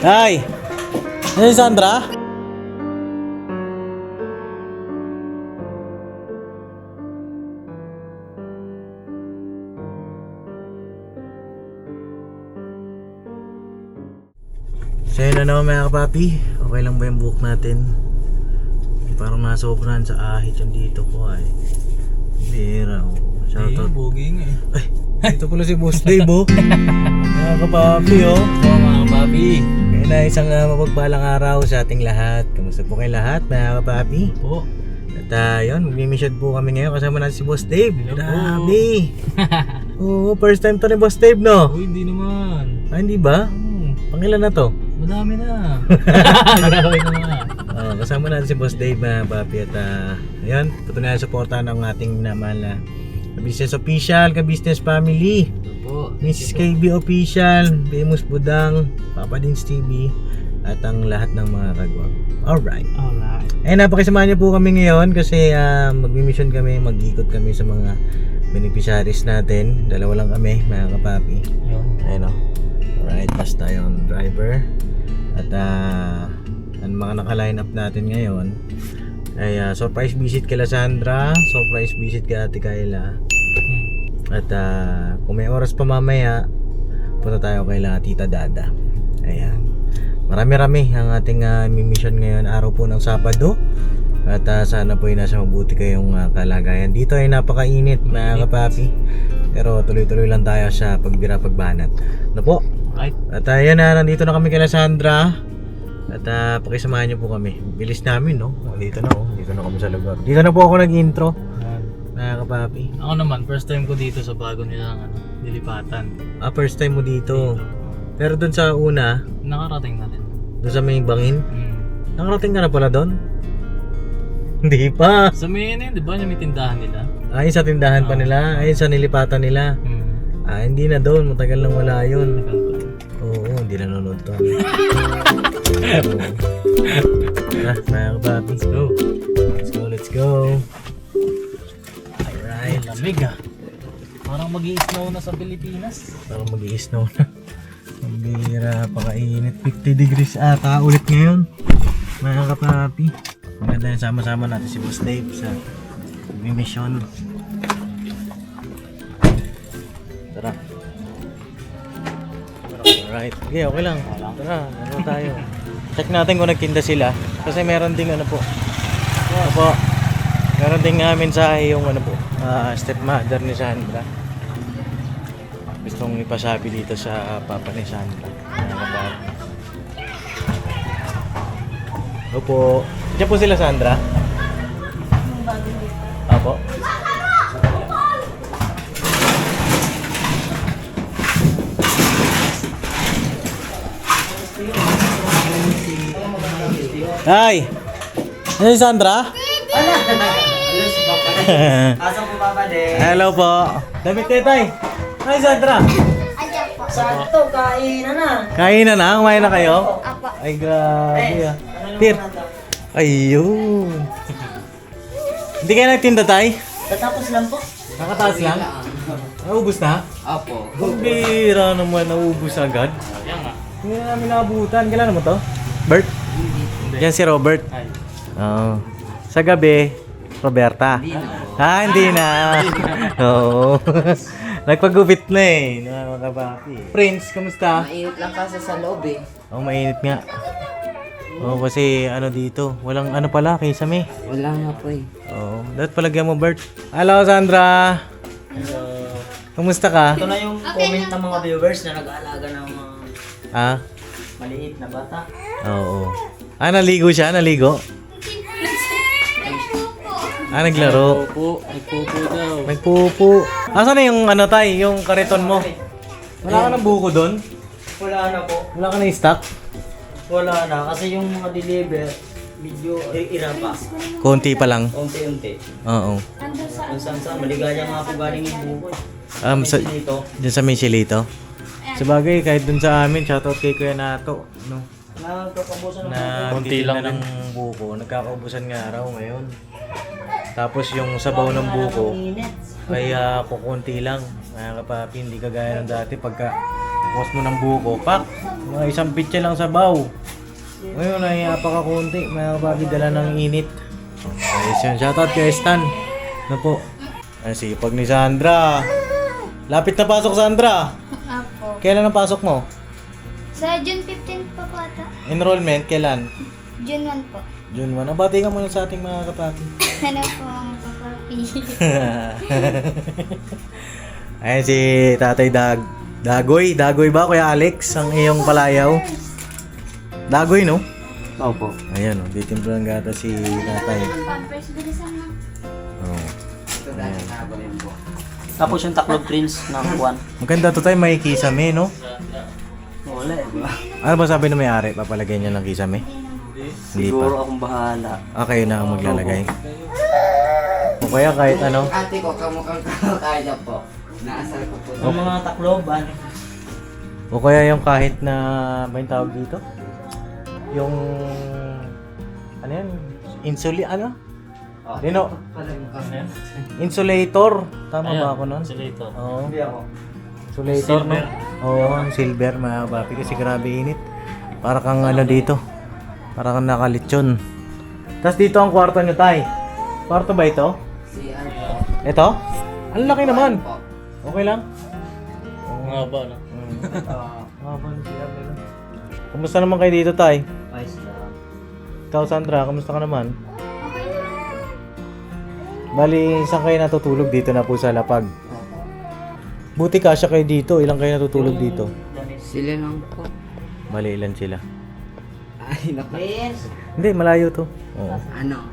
Ay! Ano si Sandra? So yun na naman mga kapapi. Okay lang ba yung buhok natin? Parang nasobrahan sa ahit yung dito ko ay. Bira oh. Shoutout. Bogey nga eh. Ay, ito pala si Boss Dave oh. Mga kapapi oh. Oo mga papi. Kaya na isang mapagpalang araw sa ating lahat. Kamusta po kayo lahat mga kapapi? Po. At yun, magmi-mission po kami ngayon. Kasama natin si Boss Dave. Hello po. Grabe. Oo, first time to ni Boss Dave no? Uy, hindi naman. Ah, hindi ba? Pangilan na to? Madami na. Grabe naman. Kasama natin si Boss Dave mga papi. At ayun, patuloy na supportahan ang ating namahal na business official, ka-business family. Ito po. Mrs. KB Official, Famous Budang, Papa Dins TV, at ang lahat ng mga kagwang. Alright. Alright. Ayun, napakisamahan niyo po kami ngayon kasi mag-mission kami, mag-ikot kami sa mga beneficiaries natin. Dalawa lang kami, mga kapapi. Yun. Ayun o. Alright, plus tayo ang driver. At ang mga naka-line up natin ngayon ay surprise visit kay Sandra, surprise visit kay Ate Kayla. At kung may oras pa mamaya, punta tayo kay Tita Dada. Ayan. Marami-rami ang ating mission ngayon, araw po ng Sabado. At sana po ay nasa mabuti kayong kalagayan. Dito ay napakainit mga kapapi. Pero tuloy-tuloy lang tayo sa pagbira-pagbanat. Ano po? Right. At ayan na, nandito na kami kay Sandra. At pakisamahan niyo po kami. Bilis namin no? Dito na oh. Dito na kami sa lugar. Dito na po ako nag-intro. Mga kapapi. Ako naman, first time ko dito sa bago nilang nilipatan. First time mo dito. Pero dun sa una, Nakarating na rin. dun sa may bangin, nakarating ka na pala dun? Hindi pa. Sa may yun, di ba yung may tindahan nila? Ayun sa tindahan pa nila, ayun sa nilipatan nila. Hindi na doon, matagal nang wala yun. Tagal pa rin. Oo, hindi na nanonood to. Mga kapapi. Let's go. Let's go, let's go. Alright. Lamig ah. Parang mag-i-snow na sa Pilipinas. Parang mag-i-snow na. Ang bira, pakainit. 50 degrees ata ulit ngayon. Mga kapapi. Maganda yung sama-sama natin si Boss Dave sa mission. Tara. Alright. Okay, okay lang. Tara, ano tayo. Check natin kung nagtinda sila. Kasi meron ding ano po. Ano po. Meron ding mensahe yung ano po. Stepmother ni Sandra. Gustong ipasabi dito sa papa ni Sandra. Opo. Diyan po sila Sandra? Opo. Hi! Ano si Sandra? Asang po Papa De? Hello po. Damit kayo tay. Hi Sandra. Sakto, kainan na. Kain na na? Kumain na kayo? Apa. Ay grabe ah. Pir. Ayun. Hindi kayo nagtinda tay? Tatapos lang po. Nakataas lang? Naubos na? Apo. Ang bira naman, naubos agad. Yan nga. Hindi na namin naabutan. Kailan naman to? Bert? Yan si Robert. Ay. Oo. Sa gabi, Roberta. Hindi na. Oo. Nagpagupit na eh. Mga kapapi. Prince, kamusta? Mainit lang kasi sa loob eh. Mainit nga. Kasi ano dito, walang ano pala, Kisame. Wala nga po eh. Dapat palagyan mo, Bert. Hello, Sandra. Hello. Kamusta ka? Ito na yung comment ng mga viewers na nag-aalaga ng mga maliit na bata. Oo. Naligo siya? Naligo? Naglaro. Nagpupo daw. Nagpupo. Asan na yung ano tay, yung kariton mo? Wala ka ng buko doon? Wala na po. Wala ka na stock? Wala na kasi yung mga deliver medyo ira pa. Konti pa lang. Unti-unti. Oo. Kung saan maligaya nga po galing yung buko eh. Dito. Diyan sa Michelito. Sabagay, kahit dun sa amin, shoutout kay Kuya Nato. No? Nagkakabusan ng Na Konti lang lang ng buko. Nagkakaubusan nga araw ngayon. Tapos yung sabaw ng buko ay kukunti lang. Mga kapapi, hindi kagaya ng dati pagka Bukas mo ng buko. Pak! Mga isang pitsa lang sa baw. Ngayon ay napakakunti. Mga kapapi, dala ng init. Ayos yun. Shoutout kay Stan. Ano po? Ay, sipag ni Sandra. Lapit na pasok, Sandra. Apo. Kailan ang pasok mo? Sa June 15 pa po ata. Enrollment, kailan? June 1 po. June 1. Abati ka muna sa ating mga kapapi. Ano po ang papapi? Ayan si Tatay Dagoy. Dagoy ba, Kuya Alex? Ang iyong palayaw. Dagoy, no? Opo. Ayan, oh. Ditimpla ng gata si Tatay. Pampers, bilisan mo. Oh. Tapos yung Taklog Prince ng Juan. Maganda to tayo, may kisame, no? Wala eh. Ano ba sabi na may-ari? Papalagay niya ng kisame? Hindi Siguro pa. akong bahala. Kayo na ang maglalagay. O kaya kahit ano. Ate ko, kamukhang kaya po. Naasal ko po. Yung mga Takloban. O kaya yung kahit na, ba yung tawag dito? Yung, ano yan? Ano? Dino, Ano yan? insulator. Tama Ayun, ba ako nun? insulator. Oo. Hindi ako. Insulator, no? Silver. Oo, ang silver, mga papi. Kasi grabe init. Para kang ano dito. Para kang nakalitsyon. Tapos dito ang kwarto nyo, tay. Kwarto ba ito? Si ano po. Ito? Ang laki naman. Po. Okay lang? Ang haba, no? Kumusta naman kayo dito, tay? Ayos lang. Ikaw, Sandra, kumusta ka naman? Okay naman. Bali, saan kayo natutulog dito na po sa Lapag? Buti kasya kayo dito. Ilang kayo natutulog dito? Sila lang po. Bali, ilan sila? Ay, naku. Hindi, malayo to. Oo. Ano?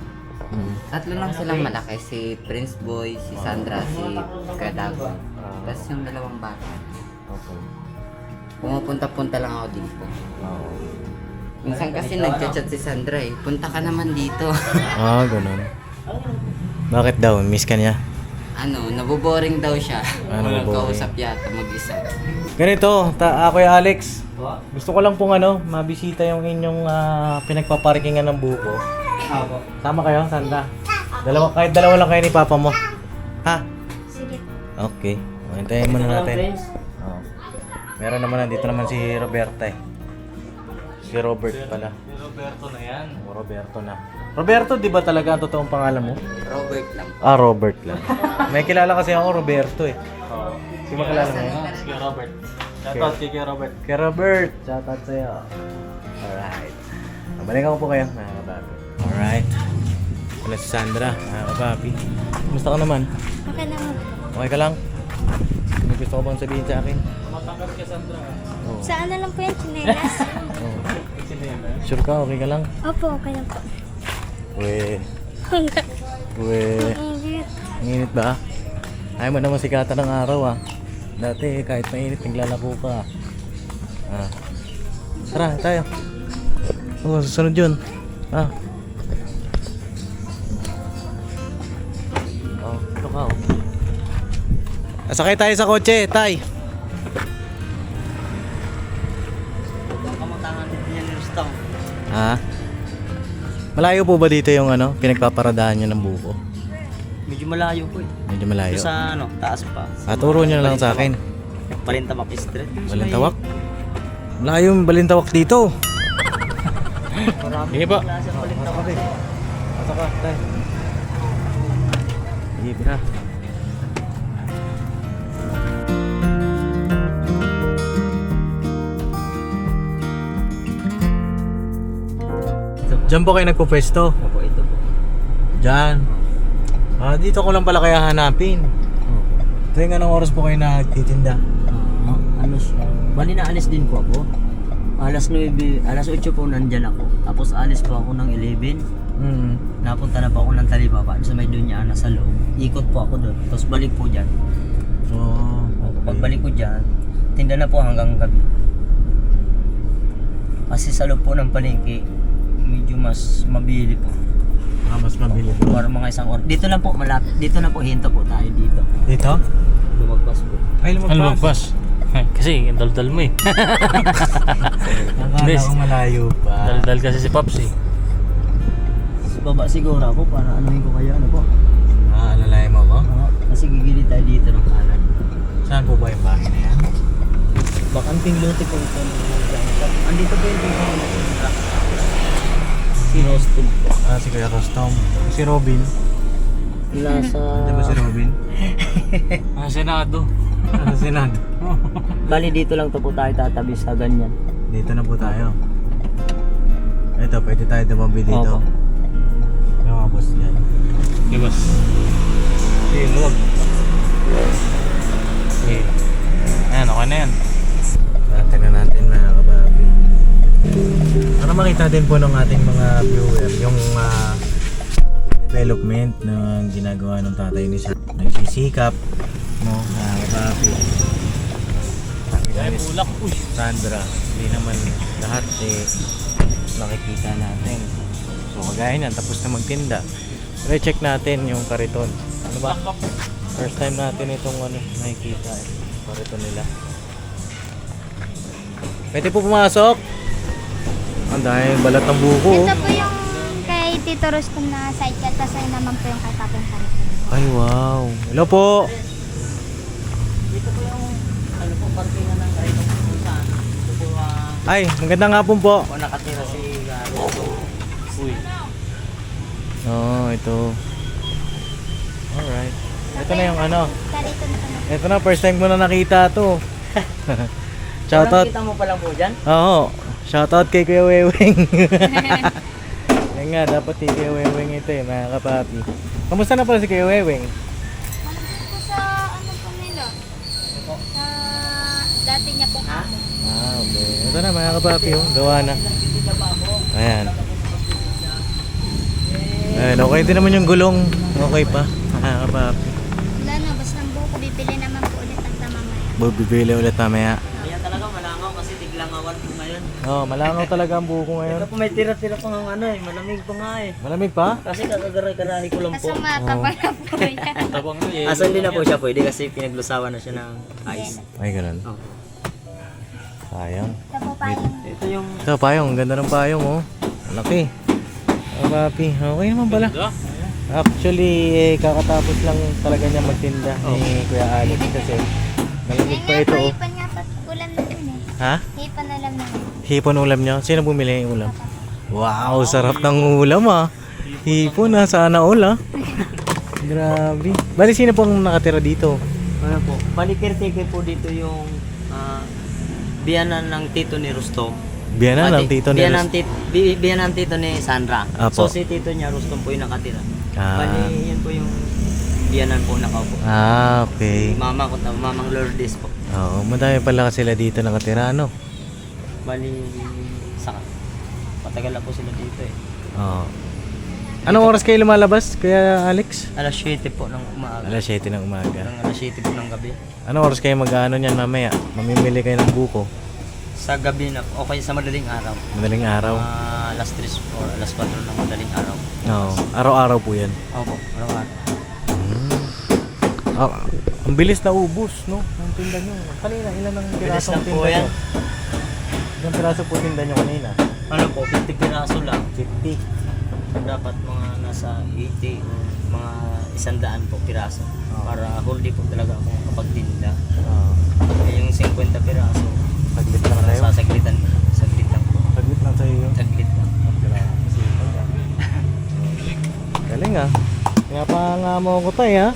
Tatlo lang silang malaki. Si Prince Boy, si Sandra, si Kadago. Tapos yung dalawang bata. Okay. Pumupunta-punta lang ako dito. Oo. Minsan kasi nagchat-chat si Sandra eh. Punta ka naman dito. Ganun. Bakit daw? Miss ka niya? Ano, naboboring daw siya. Ano, Walang naboboring? kausap yata mag-isa. Ganito, ako yung Alex. Gusto ko lang pong mabisita yung inyong pinagpaparkingan ng buko. Sama kayo, Sandra? Kahit dalawa lang kayo ni Papa mo. Ha? Sige. Okay. Hintayin muna natin. Prince. Oo. Meron naman, nandito naman si Roberta eh. Si Robert pala. Si Roberto na yan. Roberto na. Roberto, di ba talaga ang totoong pangalan mo? Robert lang. Robert lang. May kilala kasi ako, Roberto eh. Oo. Si makilala mo? Si Kuya Robert. Shoutout kay Kuya Robert. Kay Robert, shoutout sa'yo. Alright. Balikan ko po kayo, mga kapapi. Alright. Wala si Sandra, mga kapapi. Kumusta ka naman? Okay naman. Okay ka lang? May gusto ko bang sabihin sa akin? Matangkad ka, Sandra. Oo. Saan na lang po yung chinelas? Oo. Sure ka? Okay ka lang? Opo, okay lang po. Uwe. Uwe. Ang init. Ang init ba? Ayaw mo naman sikatan ng araw Dati kahit mainit, naglalako ka. Tara, tayo. Susunod yun. Ito ka Sakay tayo sa kotse, tay. Kamutangan din niya ni Rustang. Malayo po ba dito yung pinagpaparadahan nyo ng buko? Medyo malayo po eh. Medyo malayo. Doon sa taas pa. Turo nyo na lang sa akin. Balintawak Street. Balintawak? Malayo yung Balintawak dito. Sige pa. Klase ng Balintawak. Asa ka, tay. Sige, bira. Diyan po kayo nagpo-pwesto? Opo, ito po. Diyan. Dito ko lang pala kaya hanapin. Ito yung anong oras po kayo nagtitinda? Bali na alis din po ako. Alas 8 po nandyan ako. Tapos alis po ako ng 11. Napunta na po ako ng Talibaba. Sa may Dunyana sa loob. Ikot po ako doon. Tapos balik po dyan. Pagbalik ko dyan, tinda na po hanggang gabi. Kasi sa loob po ng palengke, medyo mas mabili po. Mas mabili po. Para mga isang oras. Dito na po, malapit. Dito na po, hinto po tayo dito. Dito? Lumagpas po. Ay, lumagpas. Kasi daldal mo eh. Akala ko malayo pa. Daldal kasi si Pops eh. Sa baba siguro ako para anuhin ko kayo. Ano po? Alalayan mo ko? Kasi gigilid tayo dito ng kanan. Saan po ba yung bahay na yan? Baka Anting luti po ito. Andito po yung dito ng Sandra. Si Rostin po. Si Kuya Custom. Si Robin. Nasa... Di ba si Robin? Senado. Sa Senado. Bali dito lang to po tayo tatabi sa ganyan. Dito na po tayo. Ito, pwede tayo tumabi dito. Opo. Yung mga boss dyan. Okay, boss. Okay, luwag. Okay. Ayan, okay na yan. Natin na natin mga kababi. Para makita din po ng ating mga viewer yung development na ginagawa ng tatay ni Sam. Nagsisikap, no, mga kababi. Ay, bulak. Uy. Sandra, hindi naman lahat nakikita natin. So kagaya niyan, tapos na magtinda. Re-check natin yung kariton. Ano ba? First time natin itong nakikita kariton nila. Pwede po pumasok. Ang dahil balat ng buko. Ito po yung kay Tito Rustom na sidecar, tapos ayun naman po yung kay Papeng Karito. Ay wow. Hello po. Dito po yung ano po parkingan ng karito kung saan. Ito po Ay, magandang hapon po. po nakatira si Rostom. Uy. Oh, ito. Alright. Ito na yung ano. Karito na po. Ito na, first time ko na nakita to. Shoutout. Kita mo pa lang po dyan? Oo. Shoutout kay Kuya Weweng. Yan nga, dapat kay Kuya Weweng ito mga kapapi. Kamusta na pala si Kuya Weweng? Ano po sa ano po nila? Sa dati niya pong amo. Okay. Ito na mga kapapi, gawa na. Ayan. Ayan, okay din naman yung gulong. Okay pa, mga kapapi. Wala na, basta ng buko, bibili naman po ulit ang tamamaya. Bibili ulit mamaya. Ayan talaga malangaw kasi tiglangawan po ngayon. Oh, malangaw talaga ang buko ngayon. Ito po may tira-tira pa ng ano eh, malamig pa nga eh. Malamig pa? Kasi kakagaray-garahi ko lang po. Kaso matabang na po yan. Tabang na eh. Asa hindi na po siya pwede kasi pinaglusawan na siya ng ice. Ay, ganun. Oh. Sayang. Ito po pa yung Ito yung Ito, payong. Ang ganda ng payong, oh. Laki. Oh, papi. Okay naman pala. Ganda. Actually, kakatapos lang talaga niya magtinda ni Kuya Alex kasi malamig pa yan ito, nga po, oh. hipan nga po. Ulam na yun eh. Ha? Hipan na lang naman. Hipon ulam niyo? Sino bumili yung ulam? Wow, sarap ng ulam, ah. Hipon, ah. Sana all, ah. Grabe. Bali, sino pong nakatira dito? ano po, panikir-tikir po dito yung biyanan ng tito ni Rustom. Biyanan ng tito ni Biyanan tito ni Sandra. Apo. So si tito niya Rustom po yung nakatira. Ah. Bali, yun po yung biyanan po nakaupo. Okay. Mama ko to, Mamang Lourdes po. Oo, madami pala sila dito nakatira, ano? Bali, saka. Matagal na po sila dito eh. Oo. Anong oras kayo lumalabas, Kuya Alex? Alas 7 po ng umaga. Alas 7 ng umaga. Alas 7 po ng gabi. Anong oras kayo mag-ano niyan mamaya? Mamimili kayo ng buko. Sa gabi na, o kaya sa madaling araw. Madaling araw. Alas 3 or alas 4 ng madaling araw. Oo. Araw-araw po yan. Opo, araw-araw. Ah, ang bilis na ubus, no? Ang tinda nyo. Kanina, ilan ang Bilis piraso lang ang po tinda yan. nyo? Ilang piraso po tinda nyo kanina? Ano po, 50 piraso lang. 50. Dapat mga nasa 80 o mga 100 po piraso. Para whole po talaga ako kapagtinda. Yung 50 piraso, Saglit lang tayo. sasaglitan. Saglit lang po. Saglit lang tayo yun. Saglit lang. Galing ah. Kaya pa nga mo ko tayo, ha?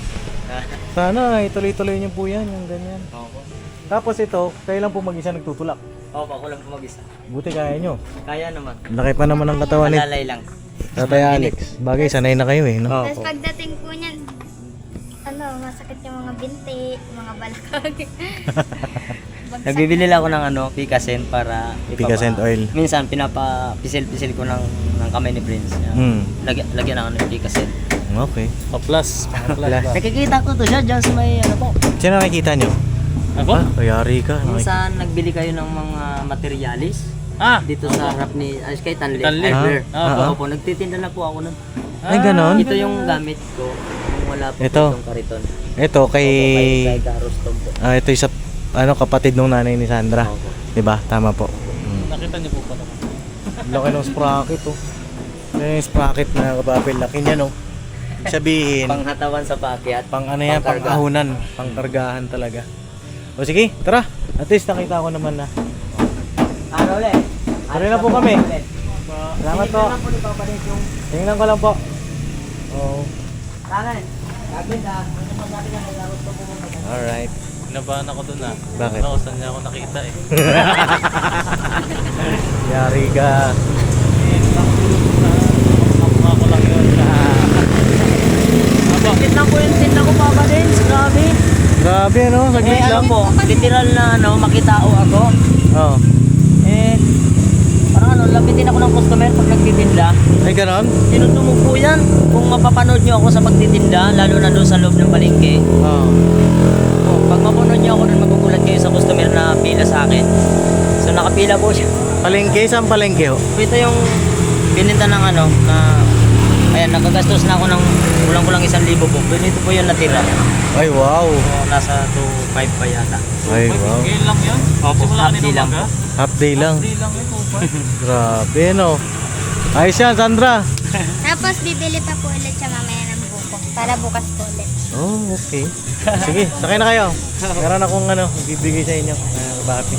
Sana ituloy-tuloy niyo po yan, yung ganyan. Opo. Tapos ito, kayo lang po mag-isa nagtutulak. Opo, ako lang po mag-isa. Buti kaya nyo. Kaya naman. Laki pa naman ang katawan ni Malalay lang. Tatay Alex. Bagay, sanay na kayo eh, no? Tapos Opo. pagdating po niyan, ano, masakit yung mga binti, mga balakag. Nagbibili lang ako ng ano, Picasen para Picasen oil. Minsan pinapa-pisil-pisil ko ng kamay ni Prince. Lagyan ako ng Picasen. Okay. Pa-plus. Nakikita ko to siya dyan sa may ano po. Sino nakikita nyo? Ako? Ah, kayari ka. Minsan nagbili kayo ng mga materialis dito sa harap ni kay Tanli. Tanli. Idler. Ah. Opo, nagtitinda na po ako nun. Ay, ganon? Ito yung gamit ko nung wala po Ito. itong kariton. Ito, kay... Kay Garostom po. ito isa, kapatid nung nanay ni Sandra. Opo. Diba? Tama po. Nakita niyo po pala. Laki ng sprocket, oh. Yung sprocket na kapapil. Laki niya, no? Sabihin, Panghatawan sa paakyat. pang ano yan, pang pangkarga. ahunan. Pang kargahan talaga. O sige, tara. At least nakita ko naman na. Ano ulit? Tuloy na po kami. Salamat po. Tingnan po ni Papa Dins yung Tingnan ko lang po. Oh. kanan. Gagawin na. Ano masabi nga nila gusto po mo. Alright. Kinabahan ako dun ah. Bakit? Ako, saan niya ako nakita eh. Yari ka. Nakuha ko lang yun. Bakit lang po yung tinda ko Papa Dins? Grabe. Grabe no, saglit Ano lang. po, literal na makitao ako. Oh. Parang lapitin ako ng customer pag nagtitinda. Ay ganon? Tinutulog po yan. Kung mapapanood nyo ako sa pagtitinda, lalo na doon sa loob ng palengke. Oh. Pag mapanood nyo ako doon, magugulat kayo sa customer na pila sa akin. So nakapila po siya. Palengke, saan palengke ho? Ito yung bininta ng na ayan, nagagastos na ako ng kulang-kulang 1,000 po. Ganito po yung natira. Ay wow. So, nasa 2,500 pa yata. Ay wow. Ngayon lang yun? Opo, Simula half kanina day lang umaga? po. Half day lang. Hindi lang yun, Grabe no. Ayos yan, Sandra. Tapos bibili pa po ulit siya mamaya ng buko. Para bukas po ulit. Oh, okay. Sige, sakay na kayo. Meron akong bibigay sa inyo, mga kapapi.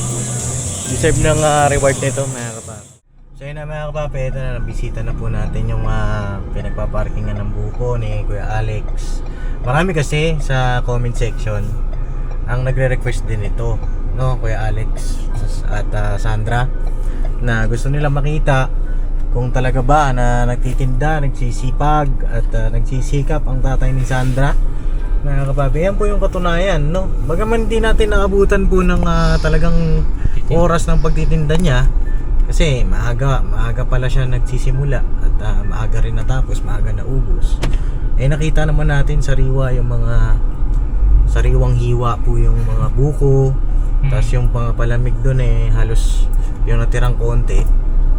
Deserve ng reward nito, mga kapapi. So yun na mga kapapi, ito na, bisita na po natin yung pinagpaparkingan ng buko ni Kuya Alex. Marami kasi sa comment section ang nagre-request din ito, no, Kuya Alex at Sandra, na gusto nila makita kung talaga ba na nagtitinda, nagsisipag at nagsisikap ang tatay ni Sandra. Mga kapapi, yan po yung katunayan, no? Bagaman di natin naabutan po ng talagang oras ng pagtitinda niya, kasi maaga pala siya nagsisimula at maaga rin natapos, maaga naubos. Eh nakita naman natin sariwang hiwa po yung mga buko. Tapos yung palamig doon halos yung natirang konti,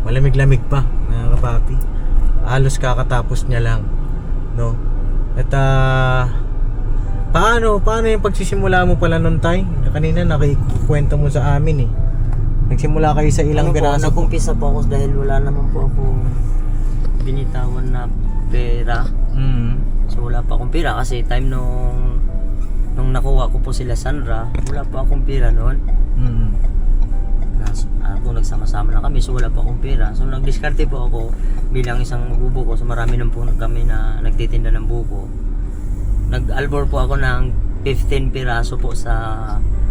malamig-lamig pa, mga kapapi. Halos kakatapos niya lang, no? At paano yung pagsisimula mo pala nun, tay? Kanina nakikwento mo sa amin nagsimula kayo sa ilang piraso po. Nag-umpisa po ako dahil wala naman po ako binitawan na pera. So wala pa akong pera kasi time nung nakuha ko po sila Sandra, wala pa akong pera noon. Kung nagsama-sama na kami, so wala pa akong pera. So nagdiskarte po ako bilang isang magbubuko. So marami naman po kami na nagtitinda ng buko. Nag-albor po ako ng 15 piraso po sa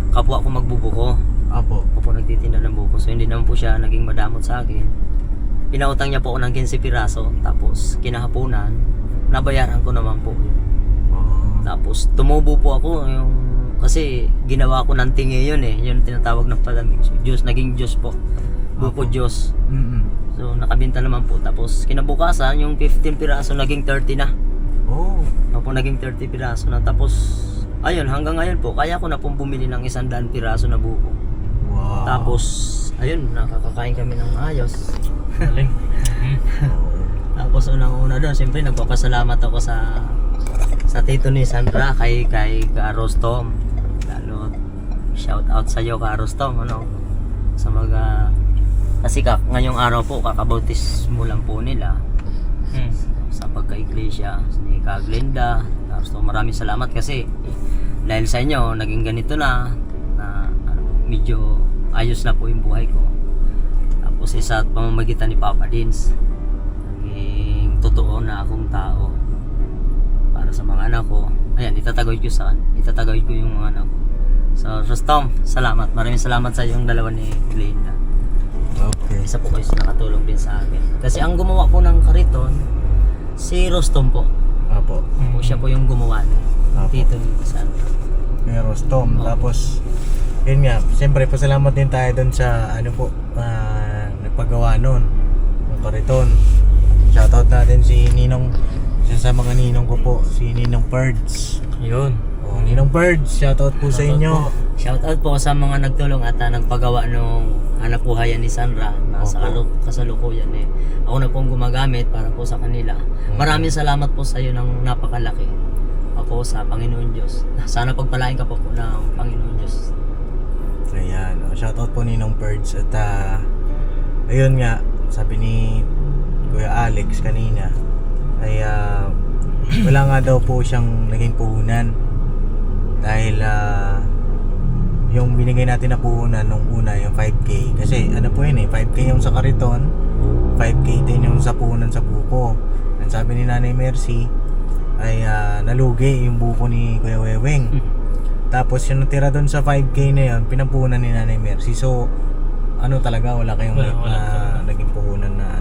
kapwa ko magbubuko. Apo. Ako po nagtitinda ng buko. So hindi naman po siya naging madamot sa akin. Pinautang niya po ako ng 15 piraso. Tapos kinahaponan, nabayaran ko naman po. Tapos tumubo po ako kasi ginawa ko ng tingi yun yun tinatawag ng palamig. So, Diyos, naging Diyos po. Buko Diyos. So nakabinta naman po. Tapos kinabukasan yung 15 piraso naging 30 na. Oh. Opo, naging 30 piraso na. Tapos ayun, hanggang ngayon po kaya ko na pong bumili ng 100 piraso na buko. Wow. Tapos ayun, nakakakain kami ng ayos. Galing. Tapos unang-una doon, siyempre nagpapasalamat ako sa tito ni Sandra kay Karostom. Lalo shout out sa iyo Karostom, sa mga kasi ngayong araw po kakabautis mo lang po nila sa pagka-iglesia ni Kaglenda. Tapos maraming salamat kasi dahil sa inyo naging ganito na medyo ayos na po yung buhay ko. Tapos isa at pamamagitan ni Papa Dins, naging totoo na akong tao para sa mga anak ko. Ayan, itatagawid ko yung mga anak ko. So Rostom, salamat, maraming salamat sa yung dalawa ni Glenda. Okay. Isa po kayo nakatulong din sa akin kasi ang gumawa po ng kariton si Rostom po. Apo. Siya po yung gumawa ng tito ni Sandra. May Rostom. Tapos yun nga, siyempre pasalamat din tayo doon sa nagpagawa noon ng kariton. Shoutout natin si Ninong, isa sa mga ninong ko po, si Ninong Birds. Yun. Ninong Birds, shoutout po sa inyo. Shoutout po sa mga nagtulong at nagpagawa nung hanap-buhayan ni Sandra na sa kasalukuyan ako na pong gumagamit para po sa kanila. Maraming salamat po sa iyo ng napakalaki. Ako sa Panginoon Diyos. Sana pagpalain ka po ng Panginoon Diyos. Ayan, shoutout po Ninong Birds. At ayun nga, sabi ni Kuya Alex kanina ay wala nga daw po siyang naging puhunan dahil binigay natin na puhunan nung una yung 5K. Kasi ano po yun 5K yung sa kariton, 5K din yung sa puhunan sa buko. Ang sabi ni Nanay Mercy ay nalugi yung buko ni Kuya Weweng. Tapos yung natira doon sa 5K na yun, pinapuhunan ni Nanay Mercy. So ano talaga, wala kayong naging puhunan na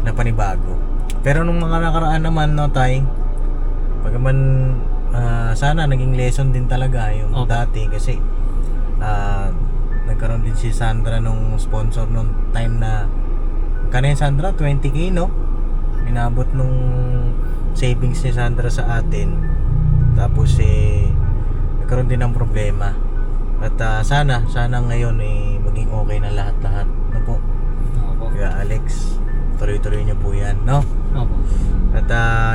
na panibago. Pero nung mga nakaraan naman tay, pagkaman sana naging lesson din talaga yung dati kasi nagkaroon din si Sandra nung sponsor nung time na kanina Sandra 20k inabot nung savings ni Sandra sa atin. Tapos nagkaroon din ng problema at sana ngayon maging okay na lahat po. Kaya Alex, tuloy-tuloy niyo po yan at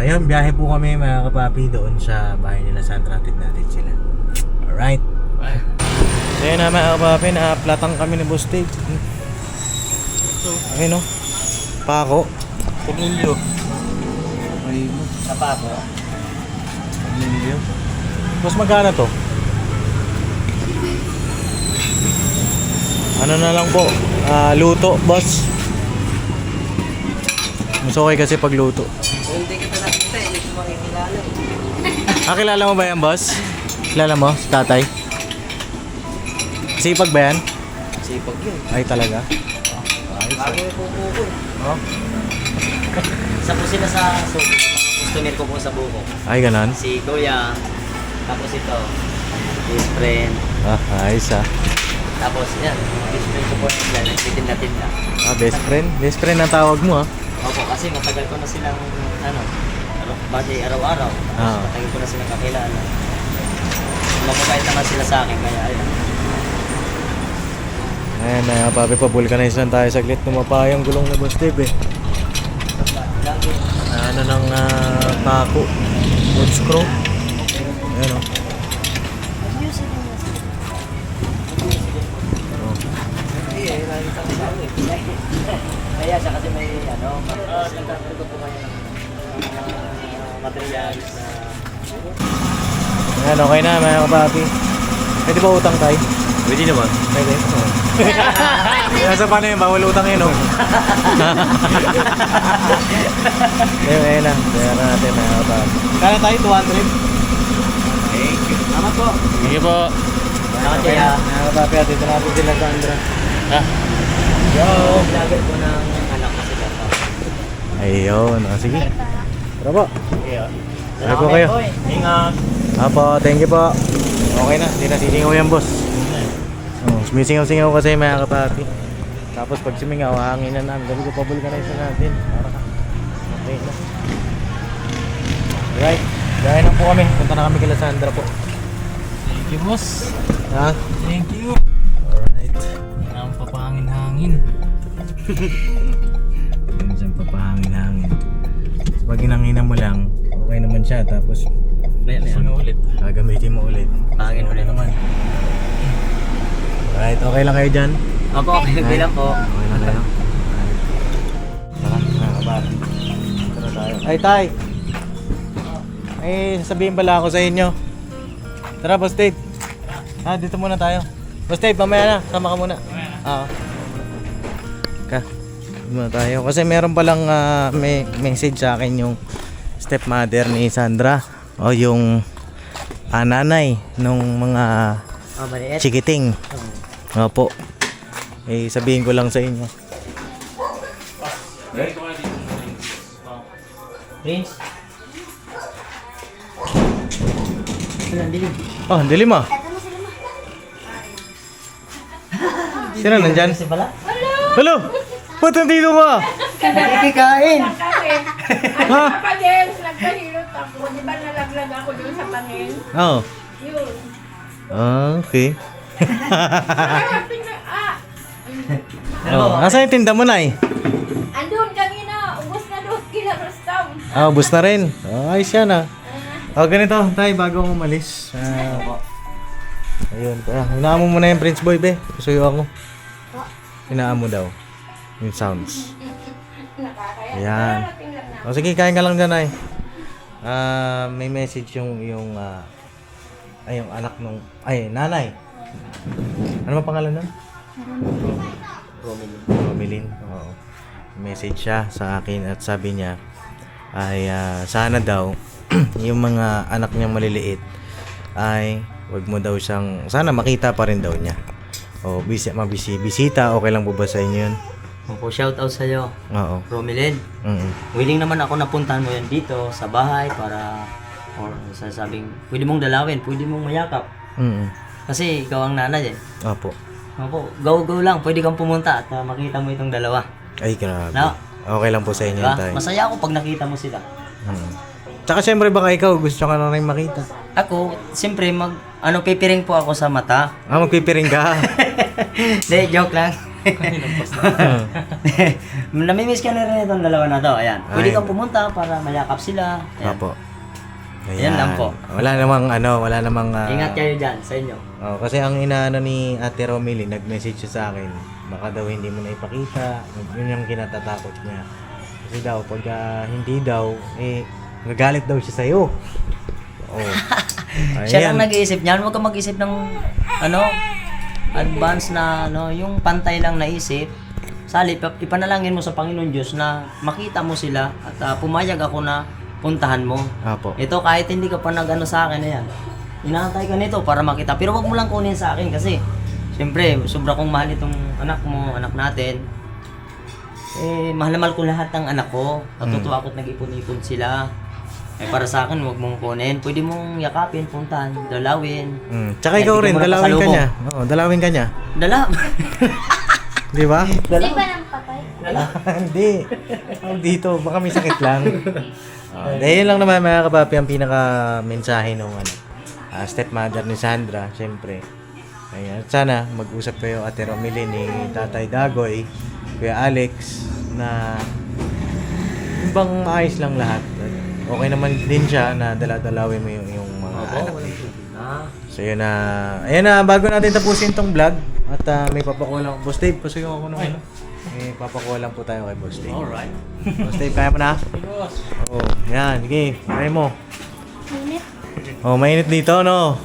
yun, biyahe po kami mga kapapi doon sa bahay nila Sandra. Atid natin sila. Alright. So yun na mga kapapi, na-platang kami ni Boss Dave. Ayun Pako. Pumilyo. Ay, Sa Pako. Pamilyo. Boss, magkano to? Ano na lang po, luto, boss. Mas okay kasi pag luto. Hindi kita nakita, hindi ko makikilala. Kilala mo ba yan, boss? Kilala mo, si tatay? Sipag ba yan? Sipag yun. Ay, talaga? Bago yung buko. Oh? Isa po sila sa customer ko po sa buko. Ay, ganon? Si Kuya, tapos ito, best friend. Ayos Tapos yan, best friend ko po yan, nagtitinda-tinda. best friend? Best friend ang tawag mo, Opo, kasi matagal ko na silang, bali araw-araw. Tapos matagal ko na silang kakilala. Mababait naman sila sa akin, kaya ayun. Ayan, papi, pa-vulcanize lang tayo saglit. Tumapa yung gulong na Boss Dave Lagi. Ano ng pako. Wood screw. Ayan Lagi kang sa akin. Kaya siya kasi may nagkakaroon ko po kayo ng materials na... Ayan, okay na mga kapapi. Pwede ba utang tayo? Pwede naman. Pwede? Nasa paano yun? Bawal utang yun, Ayun na. Kaya na natin mga kapapi. Kaya tayo, 200? Thank you. Tama po. Sige po. Okay na. Mga kapapi, dito natin sila Sandra. Yo! Vlogger po ng anak kasi dapat. Ayun. Sige. Tara po. Tara po kayo. Ingat. Apo, thank you po. Okay na, hindi na sisingaw yan, boss. Sumisingaw-singaw kasi mga kapapi. Tapos pag sumingaw, hangin na namin. Gabi ko pabulkanize na natin. Okay na. Alright, gaya lang po kami. Punta na kami kila Sandra po. Thank you, boss. Ha? Thank you. Alright. Ang papahangin-hangin. Yan siyang papahangin-hangin. So, pag inanginan mo lang, okay naman siya. Tapos Sino ulit? gagamitin mo ulit. Hangin ulit naman. Alright, okay lang kayo dyan? Opo, okay lang po. Okay lang kayo? Alright. Tara, mga kabati. Tara tayo. Ay, tay! May sasabihin pala ako sa inyo. Tara, Boss Dave. Dito muna tayo. Boss Dave, mamaya na. Sama ka muna. Dito muna tayo. Kasi meron palang may message sa akin yung stepmother ni Sandra. O yung nanay nung mga Maliit. chikiting. Opo. Sabihin ko lang sa inyo. Prince. Ang dilim. Oh, ang dilim ah. Sino nandyan? Kasi pala. Hello! Ba't nandito ka? Nakikikain. Ha? Kapatid, nagpahilot ako. Di ba nalaglag ako doon sa panin? Oo. Yun. Okay. Harapin na, Nasaan yung tinda mo na eh? andun kanina, ubos na doon kila Rustam. Bus na rin. Ayos yan ah. Ganito tayo bago ako umalis. Ayun. Hinaan mo muna yung Prince Boy be. Suyo ako. Hinaan mo daw. Yung sounds. Ayan. Sige, kain ka lang dyan ay. May message yung anak nung nanay Ano ba pangalan nun? Romilin. Romilin. Oo. Message siya sa akin at sabi niya ay sana daw yung mga anak niyang maliliit ay wag mo daw siyang, sana makita pa rin daw niya. O bisita, okay lang po ba sa inyo yun? Opo, shout out sa'yo, Oo. Romilin. Willing naman ako na puntahan mo yan dito sa bahay para, or sasabing, pwede mong dalawin, pwede mong mayakap. Kasi ikaw ang nanay eh. Opo. Opo, go lang, pwede kang pumunta at makita mo itong dalawa. Ay, grabe. No? Okay lang po sa inyo Diba? tayo. Masaya ako pag nakita mo sila. Tsaka syempre baka ikaw gusto ka na rin makita. Ako, siyempre, pipiring po ako sa mata. Magpipiring ka. Hindi, joke lang. Namimiss ka na rin itong dalawa na to. Ayan. Pwede Ay. kang pumunta para mayakap sila. Ayan. Opo. Ayan lang po. Wala namang Ingat kayo dyan sa inyo. kasi ang inaano ni Ate Romilin, nag-message siya sa akin. Baka daw hindi mo na ipakita. Yun yung kinatatakot niya. Kasi daw pag hindi daw nagagalit daw siya sa iyo. Oh. Siya lang nag-iisip niyan. Huwag kang mag-isip ng advance na yung pantay lang naisip. Salip, ipanalangin mo sa Panginoon Diyos na makita mo sila at pumayag ako na puntahan mo. Apo. Ito kahit hindi ka pa nag-ano sa akin, ayan. Inaantay ka nito para makita. Pero wag mo lang kunin sa akin kasi siyempre, sobra kong mahal itong anak mo, anak natin. Mahal na mahal ko lahat ng anak ko. Natutuwa ako't nag-ipon-ipon sila. Para sa akin, wag mong kunin. Pwede mong yakapin, puntahan, dalawin. Tsaka ikaw rin, dalawin ka niya. Oo, dalawin ka niya. Dala. Di ba? Di ba ng patay? Hindi. Dito, baka may sakit lang. Dahil lang naman mga kapapi ang pinaka-mensahe nung stepmother ni Sandra, syempre. Ayan. Sana mag-usap kayo Ate Romilin ni Tatay Dagoy, Kuya Alex, na yung bang maayos lang lahat. Okay naman din siya na dala-dalawin mo yung mga anak niya. So yun na, ayan na, bago natin tapusin tong vlog, at may papakulang. Boss Dave, pasuyo ako nung may papakulang po tayo kay Boss Dave. Alright. Boss Dave, kaya mo na? Oo, yan, sige, kaya mo. Minute. Mainit dito, no?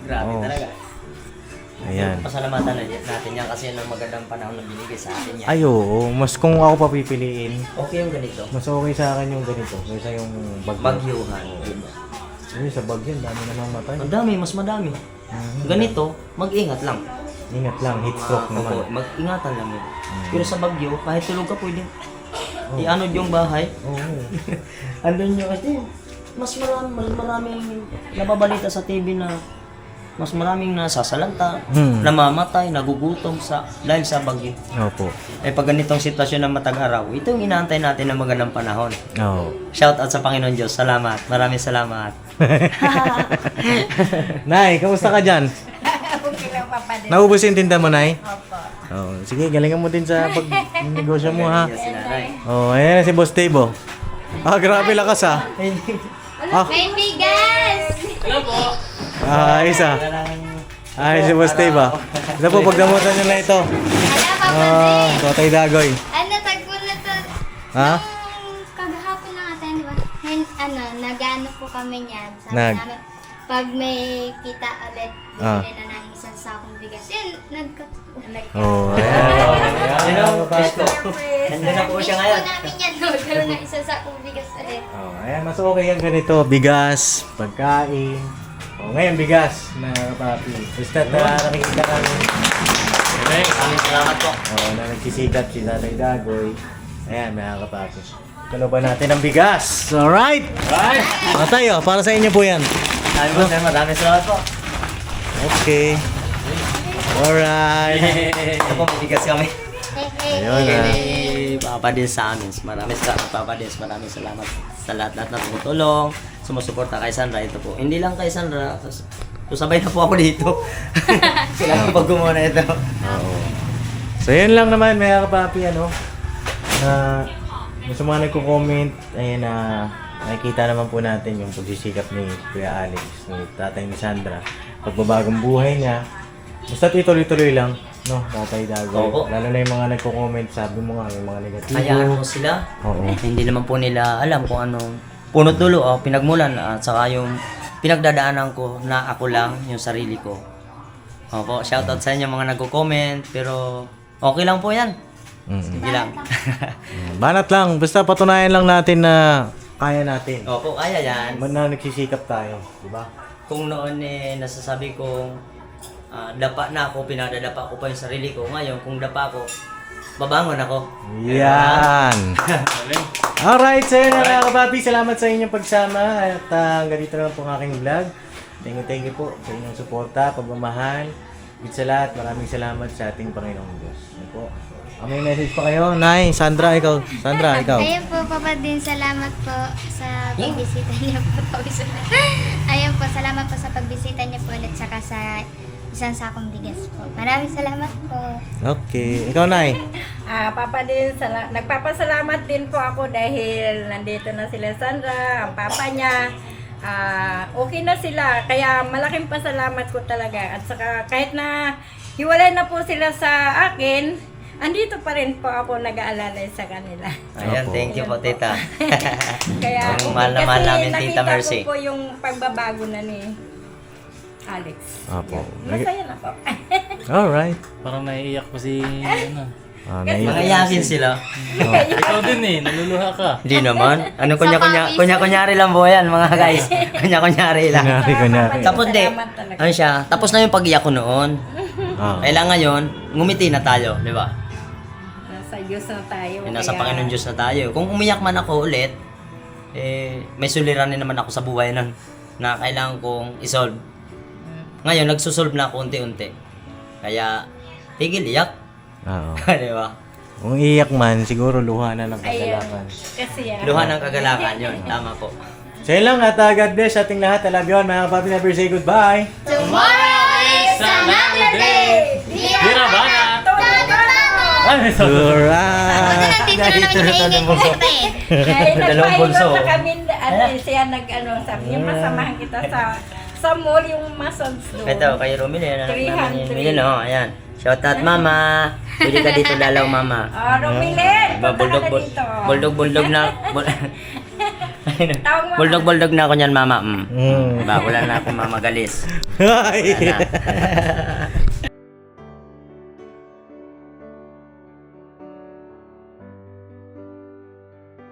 Grabe Oo. talaga. Ayan. Pasalamatan natin yan kasi ng magandang panahon na binigay sa atin yan. Ay, oo, mas kung ako papipiliin, Okay yung ganito. mas okay sa akin yung ganito, kaysa yung bagyo. Bagyuhan. Ay, sa bagyo, dami namang matay. Ang dami, mas madami. Ganito, mag-ingat lang. Ingat lang, heat stroke naman. Opo, mag-ingatan lang yun. Pero sa Bagyo, kahit tulog ka pwede i-anod yung bahay. Oo. Andun nyo kasi mas maraming nababalita sa TV na mas maraming nasasalanta, namamatay, nagugutom dahil sa bagyo. Opo. Pag ganitong sitwasyon ng matag-araw, ito yung inaantay natin ng magandang panahon. Oo. Shout out sa Panginoon Diyos. Salamat. Maraming salamat. Nay, kamusta ka dyan? Okay lang, Papa din. Naubos yung tinda mo, Nay? Opo. Oo. Sige, galingan mo din sa pag-negosyo mo, ha? Yes, nanay. Ayan na si Boss Dave, oh. Grabe lakas, ha? May bigas! Ayos, ha? Ayos si Boss Dave, ha? Ito po, pagdamutan nyo na ito. Ala, Papa Tatay Dagoy. Ano, tagpo na to. Ha? Nung kagahapon lang ata, di ba? Nag-ano po kami niyan. Sabi Nag- namin, pag may kita ulit, Ah. bibili na ng isang sakong bigas. Yun, Oh, ayan. Sino? Presko. Nandiyan na po siya ngayon. Hindi po namin yan, no? Gano'n ng isang sakong bigas ulit. Ayan, mas okay yan ganito. Bigas, pagkain. Ngayon bigas na papi. Basta nakikita namin. Maraming salamat po. Na nagsisikat si Tatay Dagoy. Ayan, mga kapapi. Kaloban natin ang bigas. Alright! Mga tayo, para sa inyo po yan. Maraming salamat po. Okay. Alright. Ito po, mabigas kami. Hey, Ayun na. Papa Des sa amin. Maraming salamat, Papa Des. Maraming salamat sa lahat-lahat na tumutulong, sumusuporta kay Sandra. Ito po. Hindi lang kay Sandra. Susabay na po ako dito. Kailangan pag gumuna ito. So yun lang naman mga kapapi, sa mga nagko-comment, ayun nakikita naman po natin yung pagsisikap ni Kuya Alex, ni tatay ni Sandra, pagbabagong buhay niya. Basta tuloy-tuloy lang, no, Tatay Dagoy. Oo. Lalo na yung mga nagko-comment, sabi mo nga, may mga negatibo. Hayaan mo sila. Oo. Hindi naman po nila alam kung anong punot dulo o pinagmulan at saka yung pinagdadaanan ko na ako lang, yung sarili ko. Opo, shoutout sa inyo mga nagko-comment, pero okay lang po yan. Sige lang. Banat lang, basta patunayan lang natin na kaya natin. Opo, kaya yan. Na nagsisikap tayo, di ba? Kung noon nasasabi kong dapa na ako, pinadadapa ko pa yung sarili ko. Ngayon, kung dapa ako, babangon ako. Yan! Alright, so yun mga kapapi, salamat sa inyong pagsama at hanggang dito na po ang aking vlog. Thank you po sa inyong suporta, pagmamahal. With sa lahat, maraming salamat sa ating Panginoong Diyos. Ano po? May message pa kayo? Nay, Sandra, ikaw. Sandra, ikaw. Ayun po, Papa Din, salamat po sa pagbisita niyo po. Ayun po, salamat po sa pagbisita niyo po ulit saka sa isang sakong bigas po. Maraming salamat po. Okay. Ikaw, Nay. Papa din, nagpapasalamat din po ako dahil nandito na sila Sandra, ang papa niya. Okay na sila, kaya malaking pasalamat ko talaga. At saka kahit na hiwalay na po sila sa akin, andito pa rin po ako nag-aalalay sa kanila. Ayan, thank you po, tita. Kaya Ang mahal na mahal namin, Tita Mercy. nakita ko po yung pagbabago na ni Alex. Opo. Masaya na po. Alright. Parang naiiyak pa si, ano. Mga yakin sila. Ikaw din eh, naluluha ka. Hindi naman. Ano, kunya-kunyari lang po yan, mga guys. Kunya-kunyari lang. Kunyari. Tapos di, Salamat talaga. ano siya, tapos na yung pag-iyak ko noon. Kailangan ngayon, ngumiti na tayo, di ba? Nasa Diyos na tayo. Nasa kaya- Panginoon Diyos na tayo. Kung umiyak man ako ulit, may suliranin naman ako sa buhay nun na kailangan kong isolve. Ngayon, nagsusolve na ako unti-unti. Kaya, tigil iyak. Oo. Di ba? Kung iyak man, siguro luha na ng kagalakan. Kasi Luha ng kagalakan yun. Tama po. So yun lang at God bless sa ating lahat. I love you all mga kapapi. Never say goodbye. Tomorrow is another day! Dira ba na? Alright! Nandito na naman yung maingay ko kita eh. Ay, Dalawang nagpahilot bulso. na kami, siya sabi niya, masamahan kita sa mall, yung massage doon. Ito, kay Romil, yan anak 300. namin yung Milin, oh, ayan. Shout out, mama. Pwede ka dito lalaw, mama. Romilen, punta ka na dito. Buldog na. Tawag mo. Buldog na ako niyan, mama. Bago lang na ako mamagalis. Hi! Ayan na.